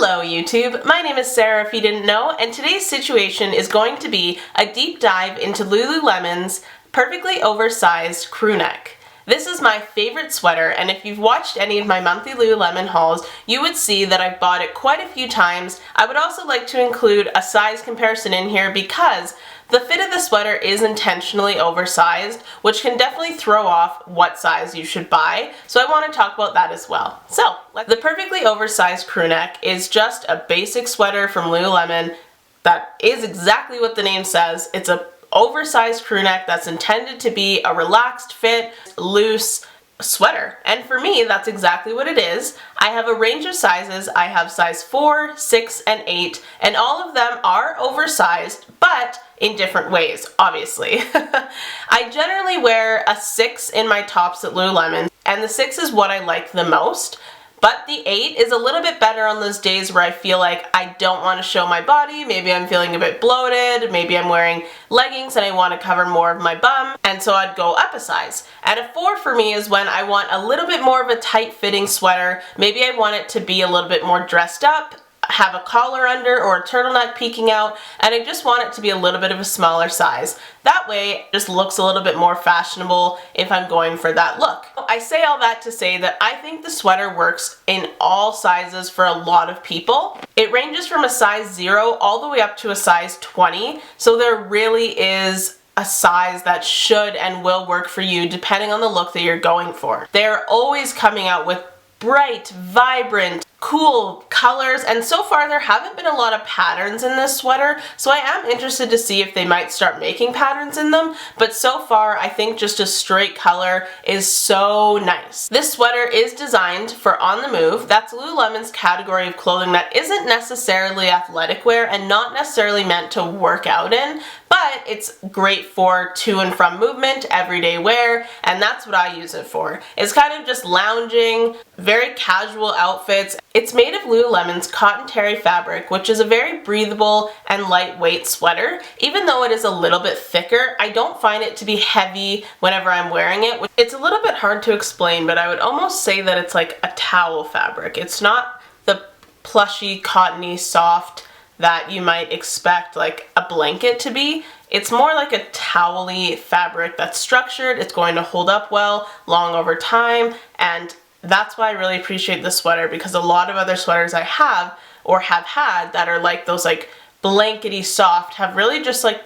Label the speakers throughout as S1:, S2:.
S1: Hello YouTube, my name is Sarah if you didn't know, and today's situation is going to be a deep dive into Lululemon's perfectly oversized crew neck. This is my favorite sweater, and if you've watched any of my monthly Lululemon hauls, you would see that I've bought it quite a few times. I would also like to include a size comparison in here because the fit of the sweater is intentionally oversized, which can definitely throw off what size you should buy, so I want to talk about that as well. So, the perfectly oversized crew neck is just a basic sweater from Lululemon that is exactly what the name says. It's a oversized crew neck that's intended to be a relaxed fit, loose sweater. And for me, that's exactly what it is. I have a range of sizes. I have size 4, 6, and 8, and all of them are oversized, but in different ways, obviously. I generally wear a 6 in my tops at Lululemon, and the 6 is what I like the most. But the 8 is a little bit better on those days where I feel like I don't want to show my body. Maybe I'm feeling a bit bloated, maybe I'm wearing leggings and I want to cover more of my bum, and so I'd go up a size. And a 4 for me is when I want a little bit more of a tight-fitting sweater. Maybe I want it to be a little bit more dressed up, have a collar under or a turtleneck peeking out, and I just want it to be a little bit of a smaller size. That way it just looks a little bit more fashionable if I'm going for that look. I say all that to say that I think the sweater works in all sizes for a lot of people. It ranges from a size 0 all the way up to a size 20, so there really is a size that should and will work for you depending on the look that you're going for. They're always coming out with bright, vibrant, cool colors, and so far there haven't been a lot of patterns in this sweater, so I am interested to see if they might start making patterns in them, but so far I think just a straight color is so nice. This sweater is designed for on the move. That's Lululemon's category of clothing that isn't necessarily athletic wear and not necessarily meant to work out in, but it's great for to and from movement, everyday wear, and that's what I use it for. It's kind of just lounging, very casual outfits. It's made of Lululemon's cotton terry fabric, which is a very breathable and lightweight sweater. Even though it is a little bit thicker, I don't find it to be heavy whenever I'm wearing it. It's a little bit hard to explain, but I would almost say that it's like a towel fabric. It's not the plushy, cottony, soft that you might expect like a blanket to be. It's more like a towel-y fabric that's structured. It's going to hold up well, long over time, and that's why I really appreciate this sweater, because a lot of other sweaters I have or have had that are like those like blankety soft have really just like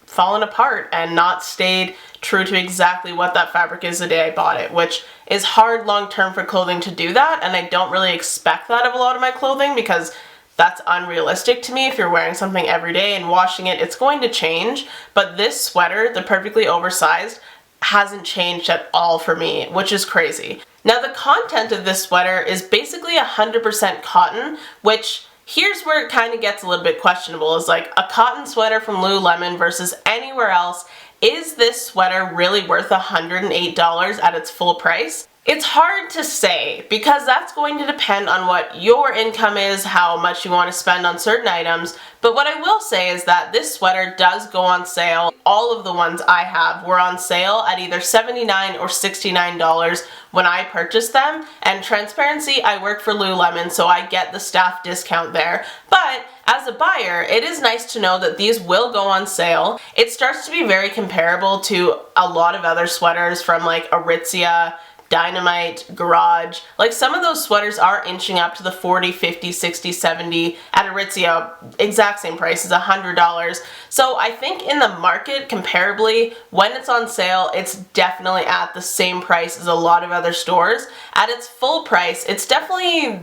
S1: fallen apart and not stayed true to exactly what that fabric is the day I bought it, which is hard long term for clothing to do that, and I don't really expect that of a lot of my clothing because that's unrealistic to me. If you're wearing something every day and washing it, it's going to change. But this sweater, the perfectly oversized, hasn't changed at all for me, which is crazy. Now the content of this sweater is basically 100% cotton, which here's where it kind of gets a little bit questionable, is like a cotton sweater from Lululemon versus anywhere else. Is this sweater really worth $108 at its full price? It's hard to say because that's going to depend on what your income is, how much you want to spend on certain items, but what I will say is that this sweater does go on sale. All of the ones I have were on sale at either $79 or $69 when I purchased them, and transparency, I work for Lululemon, so I get the staff discount there, but as a buyer, it is nice to know that these will go on sale. It starts to be very comparable to a lot of other sweaters from like Aritzia, Dynamite, Garage. Like some of those sweaters are inching up to the 40, 50, 60, 70 at Aritzia, exact same price as $100. So I think in the market comparably, when it's on sale, it's definitely at the same price as a lot of other stores. At its full price, it's definitely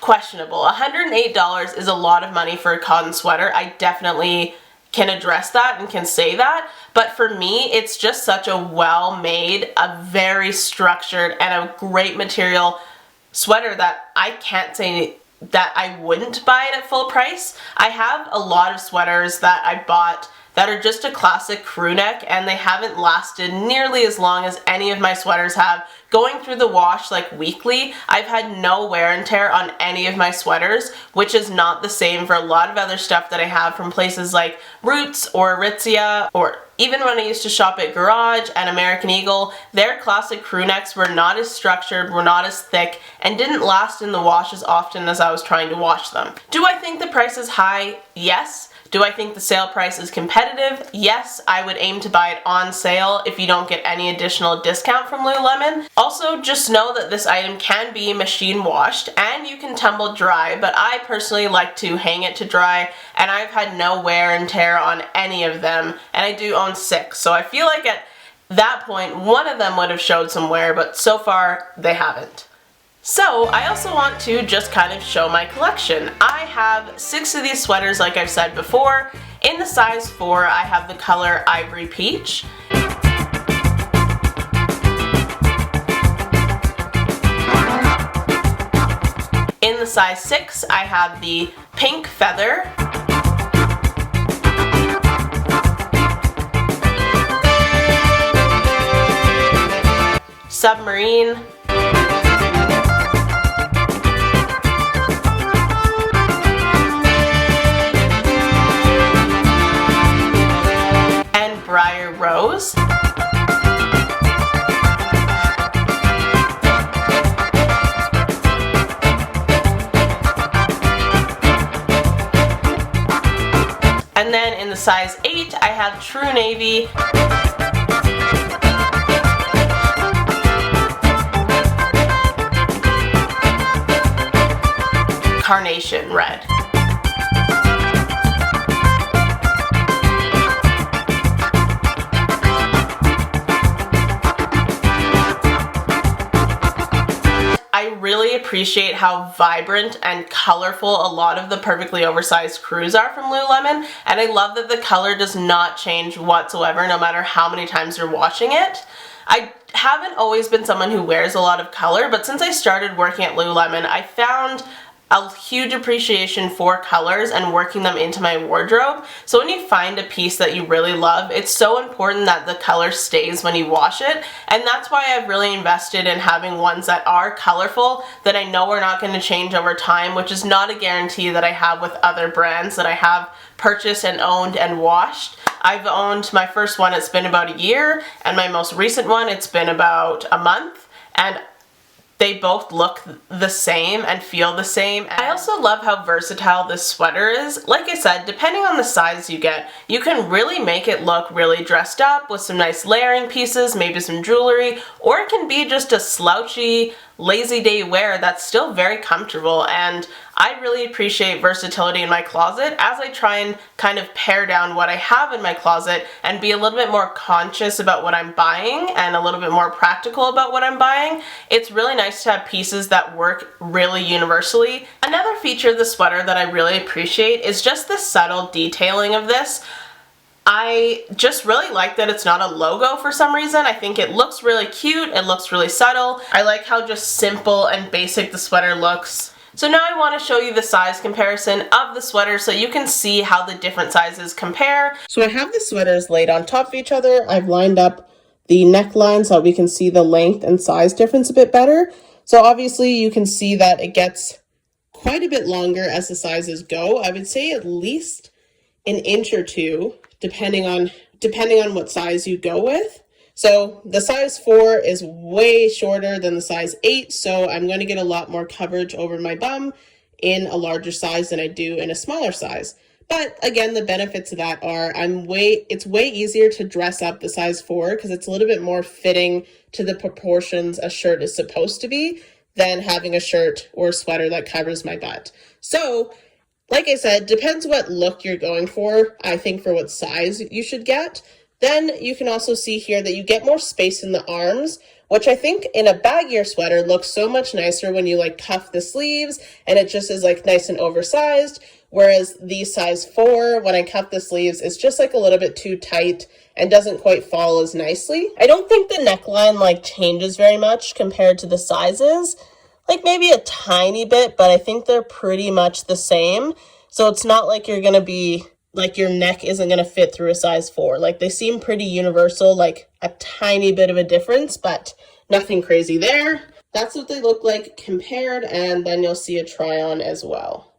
S1: questionable. $108 is a lot of money for a cotton sweater. I definitely can address that and can say that, but for me it's just such a well-made, a very structured and a great material sweater that I can't say that I wouldn't buy it at full price. I have a lot of sweaters that I bought that are just a classic crew neck, and they haven't lasted nearly as long as any of my sweaters have. Going through the wash like weekly, I've had no wear and tear on any of my sweaters, which is not the same for a lot of other stuff that I have from places like Roots or Aritzia, or even when I used to shop at Garage and American Eagle. Their classic crew necks were not as structured, were not as thick, and didn't last in the wash as often as I was trying to wash them. Do I think the price is high? Yes. Do I think the sale price is competitive? Yes, I would aim to buy it on sale if you don't get any additional discount from Lululemon. Also, just know that this item can be machine washed and you can tumble dry, but I personally like to hang it to dry, and I've had no wear and tear on any of them, and I do own 6, so I feel like at that point one of them would have showed some wear, but so far they haven't. So I also want to just kind of show my collection. I have 6 of these sweaters, like I've said before. In the size 4, I have the color Ivory Peach. In the size 6, I have the Pink Feather. Submarine. Browder Rose. And then in the size 8, I have True Navy. Carnation Red. I really appreciate how vibrant and colorful a lot of the perfectly oversized crews are from Lululemon, and I love that the color does not change whatsoever no matter how many times you're washing it. I haven't always been someone who wears a lot of color, but since I started working at Lululemon, I found a huge appreciation for colors and working them into my wardrobe. So when you find a piece that you really love, it's so important that the color stays when you wash it, and that's why I've really invested in having ones that are colorful that I know are not going to change over time, which is not a guarantee that I have with other brands that I have purchased and owned and washed. I've owned my first one, it's been about a year, and my most recent one, it's been about a month, and they both look the same and feel the same. I also love how versatile this sweater is. Like I said, depending on the size you get, you can really make it look really dressed up with some nice layering pieces, maybe some jewelry, or it can be just a slouchy, lazy day wear that's still very comfortable, and I really appreciate versatility in my closet as I try and kind of pare down what I have in my closet and be a little bit more conscious about what I'm buying and a little bit more practical about what I'm buying. It's really nice to have pieces that work really universally. Another feature of the sweater that I really appreciate is just the subtle detailing of this. I just really like that it's not a logo for some reason. I think it looks really cute, it looks really subtle. I like how just simple and basic the sweater looks. So now I want to show you the size comparison of the sweater so you can see how the different sizes compare. So I have the sweaters laid on top of each other. I've lined up the neckline so we can see the length and size difference a bit better. So obviously you can see that it gets quite a bit longer as the sizes go. I would say at least an inch or two, depending on what size you go with. So the size 4 is way shorter than the size 8, so I'm going to get a lot more coverage over my bum in a larger size than I do in a smaller size. But again, the benefits of that are it's way easier to dress up the size 4 because it's a little bit more fitting to the proportions a shirt is supposed to be than having a shirt or a sweater that covers my butt. So, like I said, depends what look you're going for, I think, for what size you should get. Then you can also see here that you get more space in the arms, which I think in a baggier sweater looks so much nicer when you like cuff the sleeves and it just is like nice and oversized. Whereas the size 4, when I cuff the sleeves, is just like a little bit too tight and doesn't quite fall as nicely. I don't think the neckline like changes very much compared to the sizes, like maybe a tiny bit, but I think they're pretty much the same. So it's not like you're going to be like your neck isn't going to fit through a size 4. Like they seem pretty universal, like a tiny bit of a difference, but nothing crazy there. That's what they look like compared, and then you'll see a try on as well.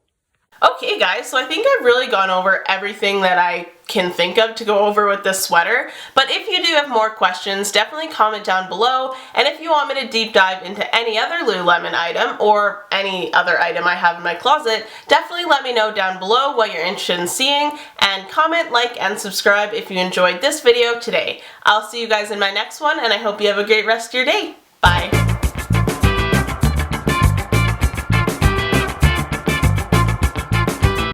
S1: Okay guys, so I think I've really gone over everything that I can think of to go over with this sweater, but if you do have more questions, definitely comment down below, and if you want me to deep dive into any other Lululemon item or any other item I have in my closet, definitely let me know down below what you're interested in seeing, and comment, like, and subscribe if you enjoyed this video today. I'll see you guys in my next one, and I hope you have a great rest of your day. Bye!